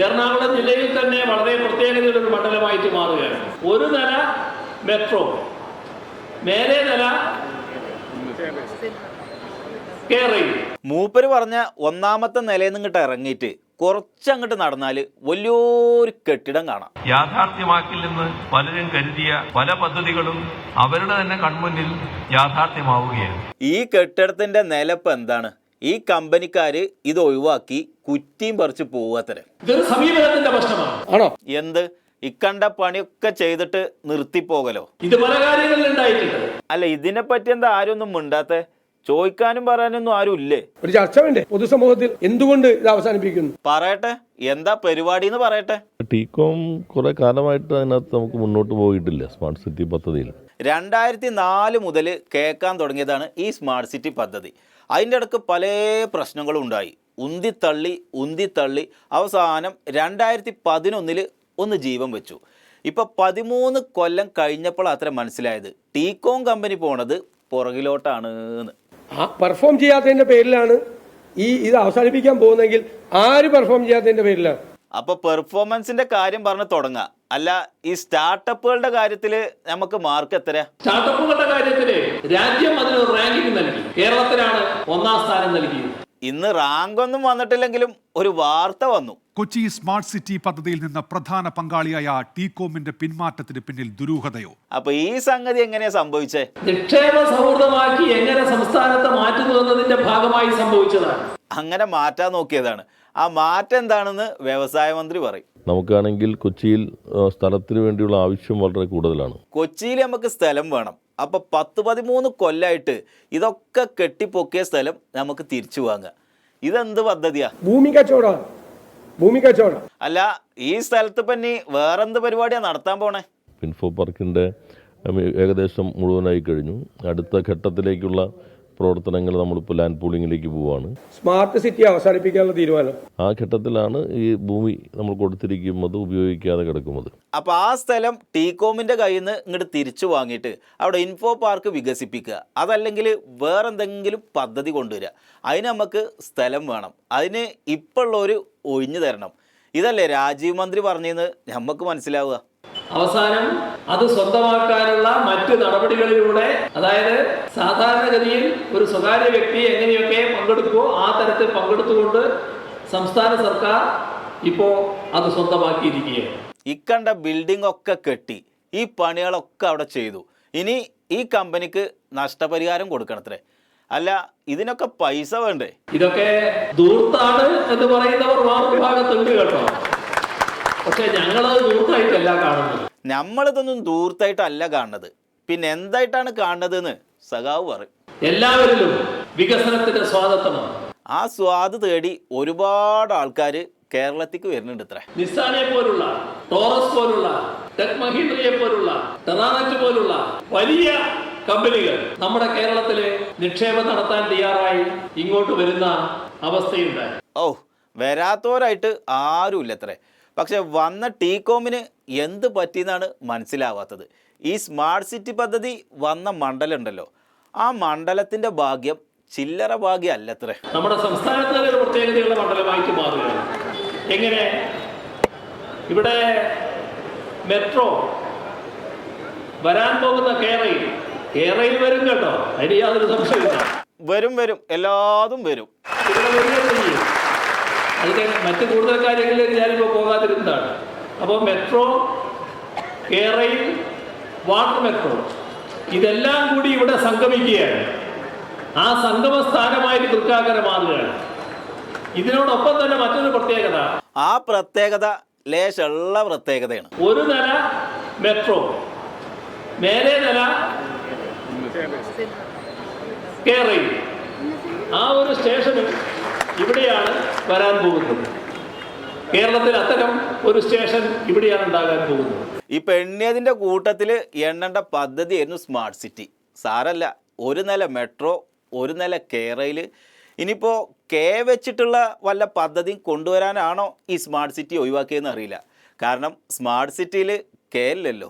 എറണാകുളം ജില്ലയിൽ തന്നെ വളരെ പ്രത്യേകതയുള്ള ഒരു മണ്ഡലമായിട്ട് മാറുകയാണ്. ഒരു നില മെട്രോ, മേലെ നില കേരയിൽ. മൂപ്പര് പറഞ്ഞ ഒന്നാമത്തെ നിലയിൽ നിന്നിട്ട് ഇറങ്ങിയിട്ട് കുറച്ചങ്ങോട്ട് നടന്നാല് വലിയൊരു കെട്ടിടം കാണാം. യാഥാർത്ഥ്യമാക്കില്ലെന്ന് പലരും കരുതിയ പല പദ്ധതികളും അവരുടെ തന്നെ കൺമുന്നിൽ യാഥാർത്ഥ്യമാവുകയാണ്. ഈ കെട്ടിടത്തിന്റെ നിലപ്പ് എന്താണ്? ഈ കമ്പനിക്കാര് ഇത് ഒഴിവാക്കി കുറ്റിയും പറിച്ച് പോവാത്തരം. ഇതൊരു സമീപനത്തിന്റെ പ്രശ്നമാണ്. ആണോ? എന്ത് ഇക്കണ്ട പണിയൊക്കെ ചെയ്തിട്ട് നിർത്തിപ്പോകലോ? ഇത് പല കാര്യങ്ങളിൽ ഉണ്ടായിട്ടുണ്ട്. അല്ല, ഇതിനെപ്പറ്റി എന്താ ആരും ഒന്നും മിണ്ടാത്തെ? ചോദിക്കാനും പറയാനൊന്നും ആരും ഇല്ലേ? ഒരു ചർച്ച വേണ്ടേ പൊതുസമൂഹത്തിൽ? എന്തുകൊണ്ട് ഇത് അവസാനിപ്പിക്കുന്നു? പറയട്ടെ, എന്താ പരിപാടി എന്ന് പറയട്ടെ. ടീകോം കുറെ കാലമായിട്ട് അതിനകത്ത് നമുക്ക് മുന്നോട്ട് പോയിട്ടില്ല സ്മാർട്ട് സിറ്റി പദ്ധതിയിൽ. 2004 മുതൽ കേൾക്കാൻ തുടങ്ങിയതാണ് ഈ സ്മാർട്ട് സിറ്റി പദ്ധതി. അതിൻ്റെ ഇടയ്ക്ക് പല പ്രശ്നങ്ങളും ഉണ്ടായി. ഉന്തിത്തള്ളി അവസാനം 2011 ഒന്ന് ജീവൻ വെച്ചു. ഇപ്പം 13 കൊല്ലം കഴിഞ്ഞപ്പോൾ അത്ര മനസ്സിലായത് ടീകോം കമ്പനി പോണത് പുറകിലോട്ടാണ്. ആ പെർഫോം ചെയ്യാത്തതിന്റെ പേരിലാണ് ഇത് അവസാനിപ്പിക്കാൻ പോകുന്നെങ്കിൽ ആര് പെർഫോം ചെയ്യാത്തതിന്റെ പേരിലാണ്? അപ്പൊ പെർഫോമൻസിന്റെ കാര്യം പറഞ്ഞ് തുടങ്ങാം. അല്ല, ഈ സ്റ്റാർട്ടപ്പുകളുടെ കാര്യത്തില് നമുക്ക് മാർക്ക് എത്ര? സ്റ്റാർട്ടപ്പുകളുടെ കാര്യത്തില് രാജ്യം അതിന് റാങ്കിങ് നൽകി. കേരളത്തിലാണ് 1ാം സ്ഥാനം നൽകിയത്. ഇന്ന് റാങ്ക് ഒന്നും വന്നിട്ടില്ലെങ്കിലും ഒരു വാർത്ത വന്നു. കൊച്ചി സ്മാർട്ട് സിറ്റി പദ്ധതിയിൽ നിന്ന് പ്രധാന പങ്കാളിയായ ടീകോമിന്റെ പിന്മാറ്റത്തിന് പിന്നിൽ ദുരൂഹതയോ? അപ്പൊ ഈ സംഗതി എങ്ങനെയാ സംഭവിച്ചേ? നിക്ഷേപ സൗഹൃദമാക്കി എങ്ങനെ സംസ്ഥാനത്തെ മാറ്റുന്നു എന്നതിന്റെ ഭാഗമായി സംഭവിച്ചതാണ്. അങ്ങനെ മാറ്റാൻ നോക്കിയതാണ്. ആ മാറ്റം എന്താണെന്ന് വ്യവസായ മന്ത്രി പറയും. നമുക്കാണെങ്കിൽ കൊച്ചിയിൽ സ്ഥലത്തിന് വേണ്ടിയുള്ള ആവശ്യം വളരെ കൂടുതലാണ്. കൊച്ചിയിൽ നമുക്ക് സ്ഥലം വേണം. അപ്പൊ 10-13 കൊല്ലായിട്ട് ഇതൊക്കെ കെട്ടിപ്പൊക്കിയ സ്ഥലം നമുക്ക് തിരിച്ചു വാങ്ങാം. ഇതെന്ത് പദ്ധതിയാ? ഭൂമി കച്ചവടം. അല്ല, ഈ സ്ഥലത്ത് പിന്നെ വേറെന്ത് പരിപാടിയാ നടത്താൻ പോണേ? ഇൻഫോ പാർക്കിൻ്റെ ഏകദേശം മുഴുവനായി കഴിഞ്ഞു. അടുത്ത ഘട്ടത്തിലേക്കുള്ള പ്രവർത്തനങ്ങൾ നമ്മളിപ്പോൾ ലാൻഡ് പൂളിങ്ങിലേക്ക് പോവുകയാണ്. സ്മാർട്ട് സിറ്റി അവസാനിപ്പിക്കാനുള്ള തീരുമാനം ആ ഘട്ടത്തിലാണ് ഈ ഭൂമി നമ്മൾ കൊടുത്തിരിക്കുന്നത് ഉപയോഗിക്കാതെ കിടക്കുന്നത്. അപ്പോൾ ആ സ്ഥലം ടീകോമിൻ്റെ കയ്യിൽ നിന്ന് ഇങ്ങോട്ട് തിരിച്ചു വാങ്ങിയിട്ട് അവിടെ ഇൻഫോ പാർക്ക് വികസിപ്പിക്കുക, അതല്ലെങ്കിൽ വേറെന്തെങ്കിലും പദ്ധതി കൊണ്ടുവരിക. അതിന് നമുക്ക് സ്ഥലം വേണം. അതിന് ഇപ്പോഴുള്ളവർ ഒഴിഞ്ഞു തരണം. ഇതല്ലേ രാജീവ് മന്ത്രി പറഞ്ഞതെന്ന് നമുക്ക് മനസ്സിലാവുക. അവസാനം അത് സ്വന്തമാക്കാനുള്ള മറ്റു നടപടികളിലൂടെ, അതായത് സാധാരണഗതിയിൽ ഒരു സ്വകാര്യ വ്യക്തി എങ്ങനെയൊക്കെ പങ്കെടുക്കുമോ ആ തരത്തിൽ പങ്കെടുത്തുകൊണ്ട് സംസ്ഥാന സർക്കാർ ഇപ്പോൾ അത് സ്വന്തമാക്കിയിരിക്കുകയാണ്. ഇക്കണ്ട ബിൽഡിംഗ് ഒക്കെ കെട്ടി ഈ പണികളൊക്കെ അവിടെ ചെയ്തു. ഇനി ഈ കമ്പനിക്ക് നഷ്ടപരിഹാരം കൊടുക്കണത്രേ. അല്ല, ഇതിനൊക്കെ പൈസ വേണ്ടേ? ഇതൊക്കെ ദൂർത്താണ് എന്ന് പറയുന്നവർ ഭാഗത്തുണ്ട് കേട്ടോ. പക്ഷെ ഞങ്ങളത് ദൂർത്തായിട്ടല്ല കാണുന്നത്. നമ്മളിതൊന്നും ദൂർത്തായിട്ടല്ല കാണുന്നത്. പിന്നെ എന്തായിട്ടാണ് കാണുന്നത് എന്ന് സഖാവ് പറയും. എല്ലാവരിലും വികസനത്തിന്റെ സ്വാതന്ത്ര്യമാണ്. ആ സ്വാദ് തേടി ഒരുപാട് ആൾക്കാർ കേരളത്തിലേക്ക് വരുന്നുണ്ട്. ഇത്ര നിസാനെ പോലുള്ള, ടോറസ് പോലുള്ള, ടെക് മഹീന്ദ്രയെ പോലുള്ള, ടെറാനറ്റ് പോലുള്ള വലിയ കമ്പനികൾ നമ്മുടെ കേരളത്തില് നിക്ഷേപം നടത്താൻ തയ്യാറായി ഇങ്ങോട്ട് വരുന്ന അവസ്ഥയുണ്ടായി. വരാത്തവരായിട്ട് ആരുമില്ല അത്രേ. പക്ഷെ വന്ന ടീകോമിന് എന്ത് പറ്റിയെന്നാണ് മനസ്സിലാവാത്തത്. ഈ സ്മാർട്ട് സിറ്റി പദ്ധതി വന്ന മണ്ഡലം ഉണ്ടല്ലോ, ആ മണ്ഡലത്തിൻ്റെ ഭാഗ്യം ചില്ലറ ഭാഗ്യം അല്ലത്രേ. നമ്മുടെ സംസ്ഥാനത്തിന് ഒരു പ്രത്യേകതയുള്ള മണ്ഡലമായിട്ട് മാറുകയാണ്. എങ്ങനെ? ഇവിടെ മെട്രോ വരാൻ പോകുന്ന കേരളയിൽ വരും കേട്ടോ, അതിന് യാതൊരു സംശയമില്ല. വരും, എല്ലാതും വരും. അതിൻ്റെ മറ്റ് കൂടുതൽ കാര്യങ്ങളിലേക്ക് ഞാനിപ്പോൾ പോകാതിരുന്നതാണ്. അപ്പോൾ മെട്രോ, കേരളയിൽ വാട്ടർ മെട്രോ, ഇതെല്ലാം കൂടി ഇവിടെ സംഗമിക്കുകയാണ്. ആ സംഗമ സ്ഥാനമായിട്ട് തൃക്കാക്കര മാറുകയാണ്. ഇതിനോടൊപ്പം തന്നെ മറ്റൊരു പ്രത്യേകത, ആ പ്രത്യേകത ലേശമുള്ള പ്രത്യേകതയാണ്. ഒരു നില മെട്രോ, മേലെ നില കേരളയിൽ. ആ ഒരു സ്റ്റേഷനും ഇവിടെയാണ് വരാൻ പോകുന്നത്. കേരളത്തിൽ അത്തരം ഒരു സ്റ്റേഷൻ ഇവിടെയാണ് ഉണ്ടാകാൻ പോകുന്നത്. ഇപ്പം എണ്ണിയതിൻ്റെ കൂട്ടത്തിൽ എണ്ണേണ്ട പദ്ധതിയായിരുന്നു സ്മാർട്ട് സിറ്റി. സാരല്ല, ഒരു നില മെട്രോ, ഒരു നില കേരളയിൽ. ഇനിയിപ്പോൾ വെച്ചിട്ടുള്ള വല്ല പദ്ധതിയും കൊണ്ടുവരാനാണോ ഈ സ്മാർട്ട് സിറ്റി ഒഴിവാക്കിയതെന്ന് അറിയില്ല. കാരണം സ്മാർട്ട് സിറ്റിയിൽ ഇല്ലല്ലോ.